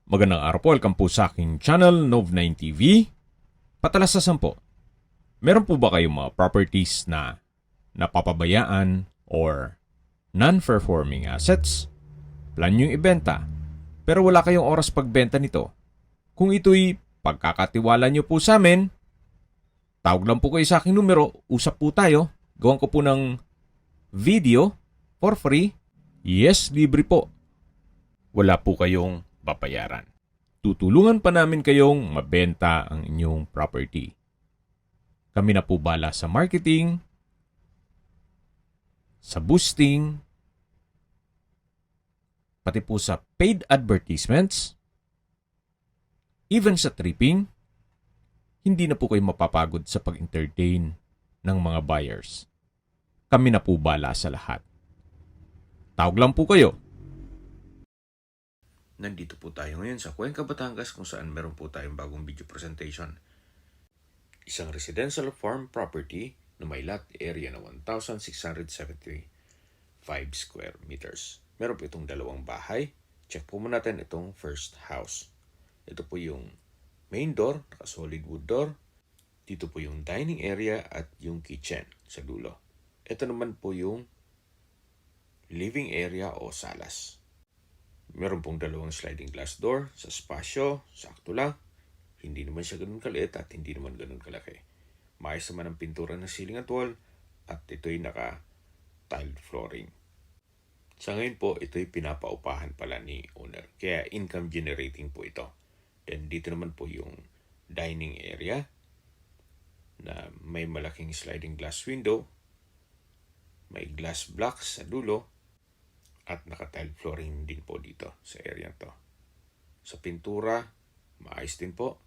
Magandang araw po, welcome po sa aking channel, Nov9 TV. Patalasasan po, meron po ba kayong mga properties na napapabayaan or non-performing assets? Plan nyo ibenta, pero wala kayong oras pagbenta nito. Kung ito'y pagkakatiwala nyo po sa amin, tawag lang po kayo sa aking numero, usap po tayo, gawan ko po ng video for free. Yes, libre po. Wala po kayong babayaran. Tutulungan pa namin kayong mabenta ang inyong property. Kami na po bala sa marketing, sa boosting, pati po sa paid advertisements, even sa tripping. Hindi na po kayo mapapagod sa pag-entertain ng mga buyers. Kami na po bala sa lahat. Tawag lang po kayo. Nandito po tayo ngayon sa Cuenca, Batangas kung saan meron po tayong bagong video presentation. Isang residential farm property na may lot area na 1,675 square meters. Meron po itong dalawang bahay. Check po muna natin itong first house. Ito po yung main door, naka-solid wood door. Dito po yung dining area at yung kitchen sa dulo. Ito naman po yung living area o salas. Meron pong dalawang sliding glass door sa spasyo, sakto lang. Hindi naman siya ganun kaliit at hindi naman ganun kalaki. Maayos naman ang pintura ng ceiling at wall at ito'y naka-tiled flooring. Sa ngayon po, ito'y pinapaupahan pala ni owner. Kaya income generating po ito. Then dito naman po yung dining area na may malaking sliding glass window. May glass blocks sa dulo. At naka-tile flooring din po dito sa area to. Sa pintura, maayos din po.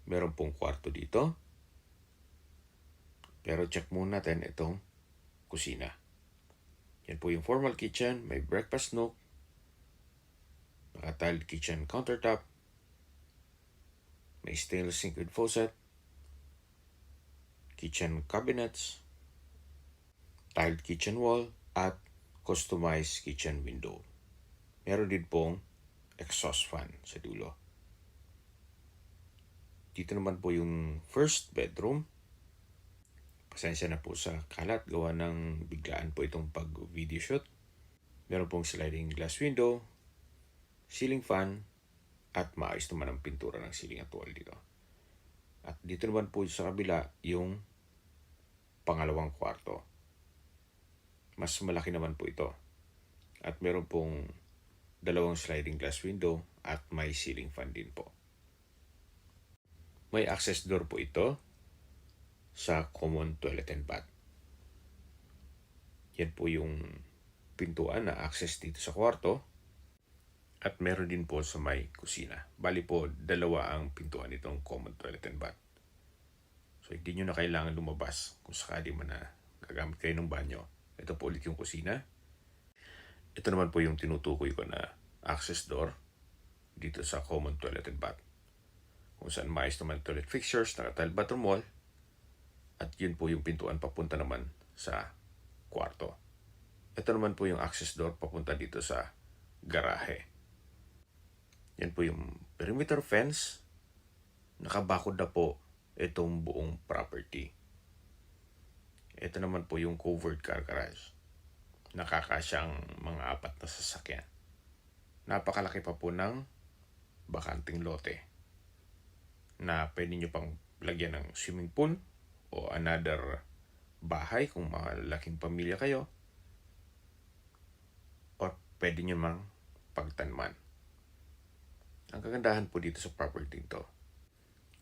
Meron pong kwarto dito. Pero check muna natin itong kusina. Yan po yung formal kitchen. May breakfast nook. Naka-tiled kitchen countertop. May stainless sink with faucet. Kitchen cabinets. Tiled kitchen wall. At customized kitchen window. Meron din pong exhaust fan sa dulo. Dito naman po yung first bedroom. Pasensya na po sa kalat. Gawa ng biglaan po itong pag-video shoot. Meron pong sliding glass window, ceiling fan, at maayos naman ang pintura ng ceiling at wall dito. At dito naman po sa kabila yung pangalawang kwarto. Mas malaki naman po ito. At meron pong dalawang sliding glass window at may ceiling fan din po. May access door po ito sa common toilet and bath. Yan po yung pintuan na access dito sa kwarto. At meron din po sa may kusina. Bali po, dalawa ang pintuan nitong common toilet and bath. So hindi nyo na kailangan lumabas kung sakali man na gagamit kayo ng banyo. Ito po ulit yung kusina. Ito naman po yung tinutukoy ko na access door dito sa common toilet and bath. Kung saan maayos naman toilet fixtures, naka-tile bathroom wall. At yun po yung pintuan papunta naman sa kwarto. Ito naman po yung access door papunta dito sa garahe. Yan po yung perimeter fence. Nakabakod na po itong buong property. Ito naman po yung covered car garage. Nakakasyang mga 4 na sasakyan. Napakalaki pa po ng bakanting lote na pwede nyo pang lagyan ng swimming pool o another bahay kung malaking pamilya kayo. O pwede nyo mang pagtanman. Ang kagandahan po dito sa property ito,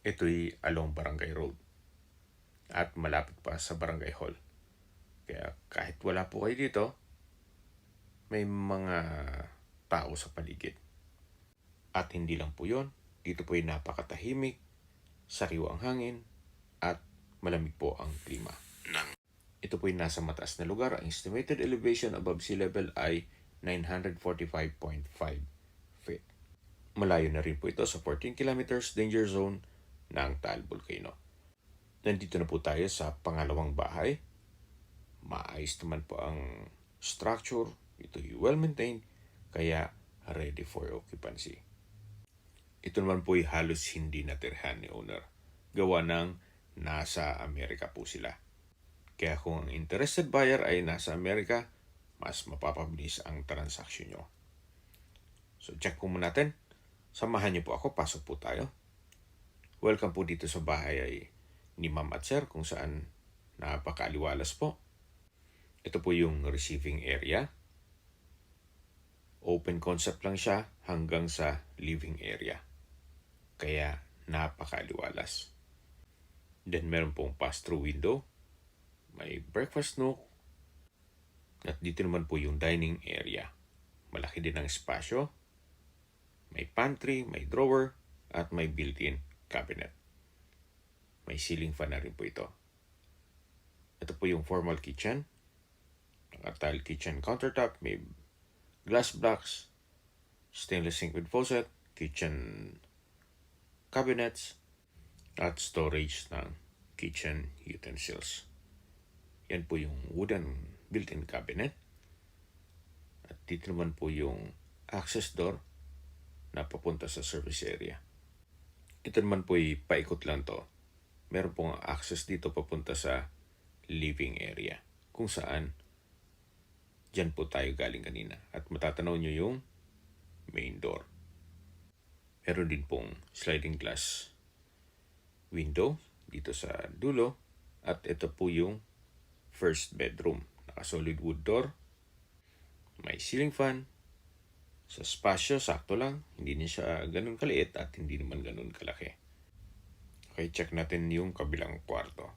ito'y along Barangay Road. At malapit pa sa barangay hall. Kaya kahit wala po kayo dito, may mga tao sa paligid. At hindi lang po yun, dito po ay napakatahimik, sariwa ang hangin, at malamig po ang klima. Ito po ay nasa mataas na lugar. Ang estimated elevation above sea level ay 945.5 feet. Malayo na rin po ito sa 14 kilometers danger zone ng Taal Volcano. Nandito na po tayo sa pangalawang bahay. Maayos naman po ang structure. Ito'y well-maintained, kaya ready for occupancy. Ito naman po ay halos hindi natirhan ni owner. Gawa ng nasa Amerika po sila. Kaya kung ang interested buyer ay nasa Amerika, mas mapapabilis ang transaksyon nyo. So check po muna natin. Samahan niyo po ako, pasok po tayo. Welcome po dito sa bahay ay ni Ma'am at Sir kung saan napakaaliwalas po. Ito po yung receiving area. Open concept lang siya hanggang sa living area. Kaya napakaaliwalas. Then meron pong pass-through window. May breakfast nook. At dito naman po yung dining area. Malaki din ang espasyo. May pantry, may drawer, at may built-in cabinet. May ceiling fan na rin po ito. Ito po yung formal kitchen. Naka-tile kitchen countertop, may glass blocks, stainless sink with faucet, kitchen cabinets, at storage ng kitchen utensils. Yan po yung wooden built-in cabinet. At dito naman po yung access door na papunta sa service area. Ito naman po ay paikot lang to. Meron pong access dito papunta sa living area. Kung saan, dyan po tayo galing kanina. At matatanaw nyo yung main door. Meron din pong sliding glass window dito sa dulo. At ito po yung first bedroom. Naka-solid wood door. May ceiling fan. Sa spasyo, sakto lang. Hindi din siya ganun kaliit at hindi naman ganun kalaki. Okay, check natin yung kabilang kwarto.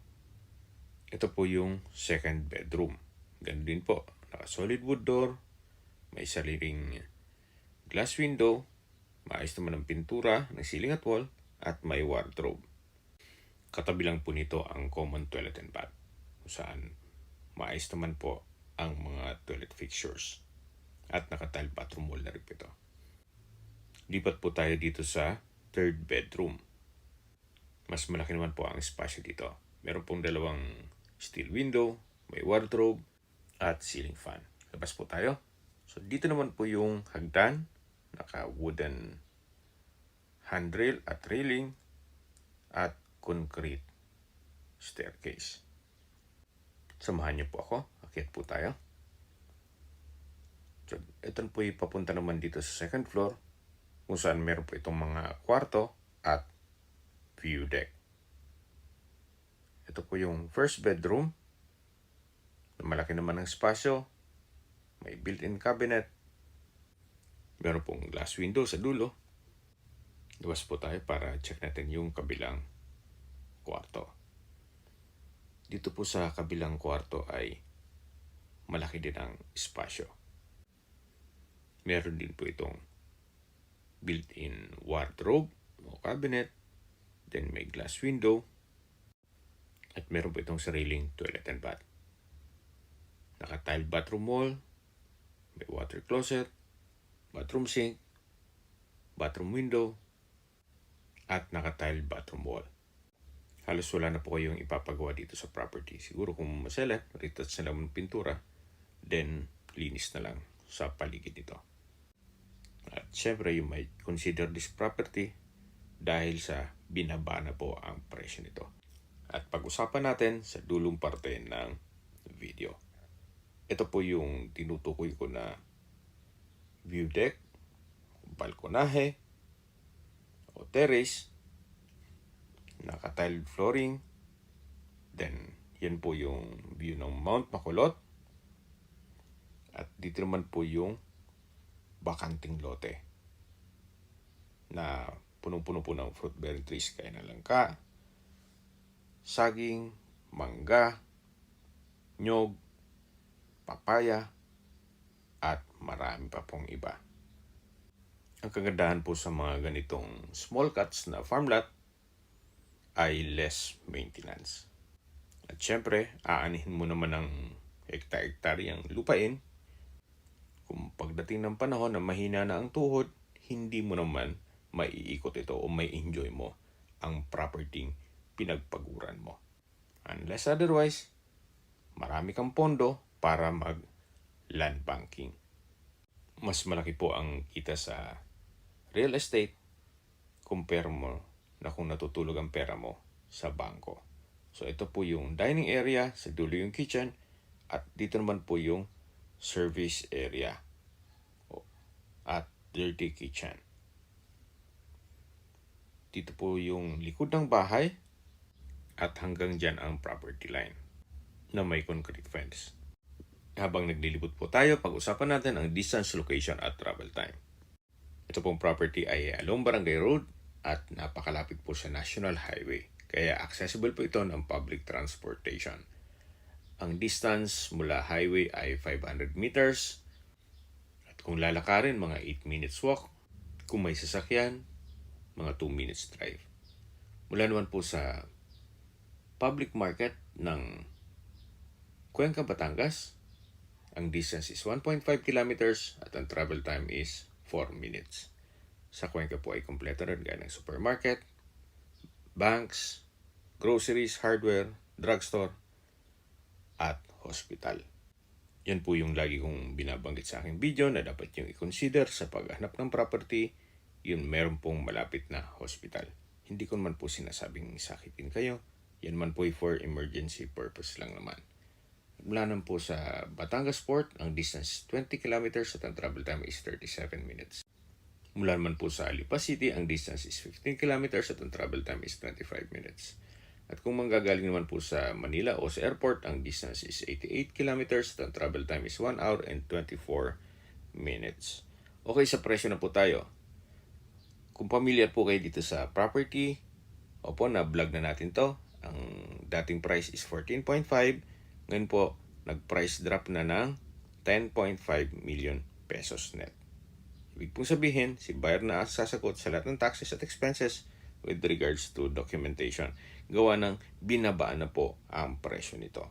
Ito po yung second bedroom. Ganun din po. Naka-solid wood door. May sariling glass window. Maayos naman ang pintura ng ceiling at wall. At may wardrobe. Katabi lang po nito ang common toilet and bath. Kung saan maayos naman po ang mga toilet fixtures. At naka-tile bathroom wall na rin po ito. Lipat po tayo dito sa third bedroom. Mas malaki naman po ang espasyo dito. Meron pong dalawang steel window, may wardrobe, at ceiling fan. Labas po tayo. So dito naman po yung hagdan. Naka-wooden handrail at railing at concrete staircase. Samahan niyo po ako. Akyat po tayo. So, ito po yung papunta naman dito sa second floor kung saan meron po itong mga kwarto at view deck. Ito po yung first bedroom. Malaki naman ang espasyo. May built-in cabinet. Meron pong glass window sa dulo. Labas po tayo para check natin yung kabilang kwarto. Dito po sa kabilang kwarto ay malaki din ang espasyo. Meron din po itong built-in wardrobe o cabinet. Then may glass window. At meron po itong sariling toilet and bath. Naka-tiled bathroom wall. May water closet. Bathroom sink. Bathroom window. At naka-tiled bathroom wall. Halos wala na po kayong ipapagawa dito sa property. Siguro kung masela, retouch na lang ng pintura, then linis na lang sa paligid nito. At syempre, you might consider this property dahil sa binaba na po ang presyo nito. At pag-usapan natin sa dulong parte ng video. Ito po yung tinutukoy ko na view deck, balkonahe, o terrace, naka-tiled flooring, then yan po yung view ng Mount Makulot, at dito naman po yung bakanting lote na punong-puno po ng fruit-bearing trees kaya na langka, saging, mangga, nyog, papaya, at marami pa pong iba. Ang kagandahan po sa mga ganitong small cuts na farm lot ay less maintenance. At syempre, aanihin mo naman ng hektar-hektaryang lupain. Kung pagdating ng panahon na mahina na ang tuhod, hindi mo naman maiikot ito o may enjoy mo ang property pinagpaguran mo. Unless otherwise, marami kang pondo para mag land banking. Mas malaki po ang kita sa real estate compare mo na kung natutulog ang pera mo sa bangko. So ito po yung dining area, sa dulo yung kitchen, at dito naman po yung service area at dirty kitchen. Dito po yung likod ng bahay at hanggang dyan ang property line na may concrete fence. Habang naglilibot po tayo, pag-usapan natin ang distance, location at travel time. Ito pong property ay along Barangay Road at napakalapit po sa National Highway. Kaya accessible po ito ng public transportation. Ang distance mula highway ay 500 meters. At kung lalakarin, mga 8 minutes walk. Kung may sasakyan, mga 2 minutes drive. Mula naman po sa public market ng Cuenca, Batangas, ang distance is 1.5 kilometers at ang travel time is 4 minutes. Sa Cuenca po ay kompleto rin gaya ng supermarket, banks, groceries, hardware, drugstore, at hospital. Yan po yung lagi kong binabanggit sa aking video na dapat yung i-consider sa paghahanap ng property, yun meron pong malapit na hospital. Hindi ko naman po sinasabing sakitin kayo, yan man po for emergency purpose lang naman. Mula naman po sa Batangas Port, ang distance 20 kilometers at ang travel time is 37 minutes. Mula naman po sa Lipa City, ang distance is 15 kilometers at ang travel time is 25 minutes. At kung manggagaling naman po sa Manila o sa airport, ang distance is 88 kilometers at ang travel time is 1 hour and 24 minutes. Okay, sa presyo na po tayo. Kung pamilyar po kayo dito sa property, opo, na-vlog na natin to. Ang dating price is 14.5. Ngayon po, nag-price drop na ng 10.5 million pesos net. Ibig pong sabihin, si buyer na sasagot sa lahat ng taxes at expenses with regards to documentation. Gawa ng binabaan na po ang presyo nito.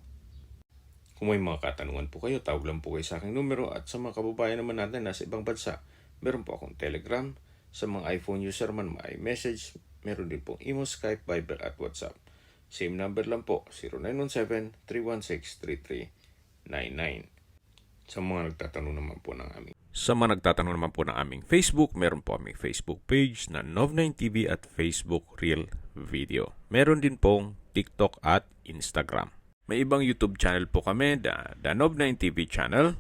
Kung may mga katanungan po kayo, tawag lang po kayo sa aking numero at sa mga kababayan naman natin na sa ibang bansa, meron po akong Telegram. Sa mga iPhone user man, may message. Meron din pong email, Skype, Viber at WhatsApp. Same number lang po, 0917-316-3399. Sa mga nagtatanong naman po ng aming Facebook, meron po aming Facebook page na Nov9TV at Facebook Real Video. Meron din pong TikTok at Instagram. May ibang YouTube channel po kami, the Nov9TV channel,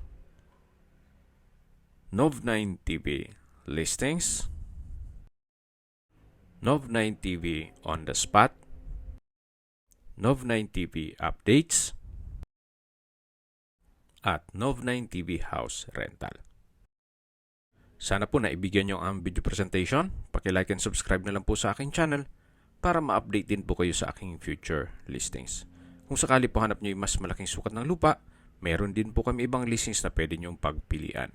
Nov9TV Listings, Nov9TV On The Spot, Nov9TV Updates, at Nov9TV House Rental. Sana po naibigyan nyo ang video presentation. Paki-like and subscribe na lang po sa aking channel para ma-update din po kayo sa aking future listings. Kung sakali po hanap nyo yung mas malaking sukat ng lupa, meron din po kami ibang listings na pwede nyong pagpilian.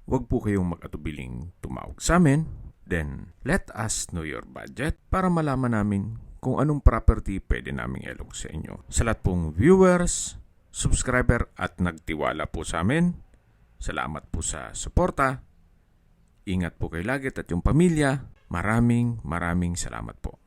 Huwag po kayong mag-atubiling tumawag sa amin. Then, let us know your budget para malaman namin kung anong property pwede naming ilog sa inyo. Sa lahat pong viewers, subscriber at nagtiwala po sa amin, salamat po sa suporta. Ingat po kayo lagi at yung pamilya. Maraming salamat po.